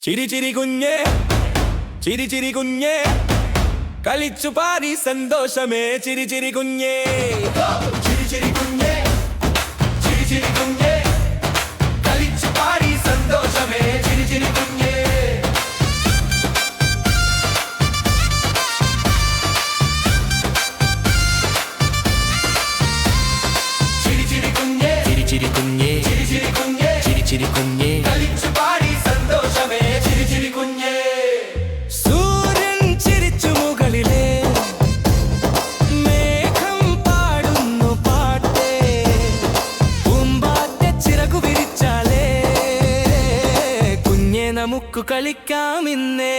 ചിരി ചിരി കുഞ്ഞേ ചിരി ചിരി കുഞ്ഞേ കളിച്ചു പാടി സന്തോഷമേ ചിരി ചിരി കുഞ്ഞേ ചിരി ചിരി കുഞ്ഞേ ചിരി ചിരി കുഞ്ഞേ കളിച്ചു പാടി സന്തോഷമേ ചിരി ചിരി കുഞ്ഞേ ചിരി ചിരി കുഞ്ഞേ ചിരി ചിരി കുഞ്ഞേ ചിരി ചിരി കുഞ്ഞേ ചിരി ചിരി കുഞ്ഞേ കളിച്ചു പാടി സന്തോഷമേ ചിരി ചിരി കുഞ്ഞേ സൂര്യൻ ചിരിച്ചു മുകളിലേ മേഘം പാടുന്നു പാട്ടേ പൂമ്പാറ്റ ചിറകു വിരിച്ചാലേ കുഞ്ഞേ നമുക്ക് കളിക്കാമിന്നേ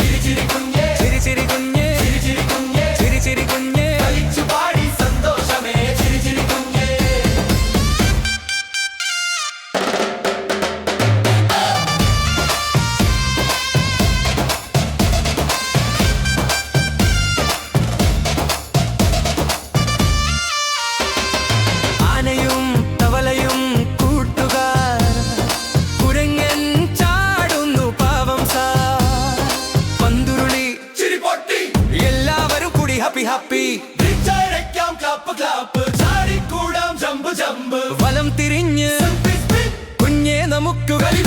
ചിരി ചിരി കുഞ്ഞേ ചിരി ചിരി കുഞ്ഞേ ചിരി ചിരി കുഞ്ഞേ ചിരി ചിരി കുഞ്ഞേ കളിച്ചു പാടി സന്തോഷമേ ചിരി ചിരി കുഞ്ഞേ ആനയും തവളയും കൂട്ടുകാർ കുരങ്ങൻ ചാടുന്നു പാവം സാ പന്തുരുളി ചിരി പൊട്ടി എല്ലാവരും കൂടി ഹാപ്പി ഹാപ്പി ക്ലാപ്പ് ക്ലാപ്പ് ചാടിക്കൂടാം ജമ്പ് ജമ്പ് വലം തിരിഞ്ഞ് കുഞ്ഞേ നമുക്ക് കളി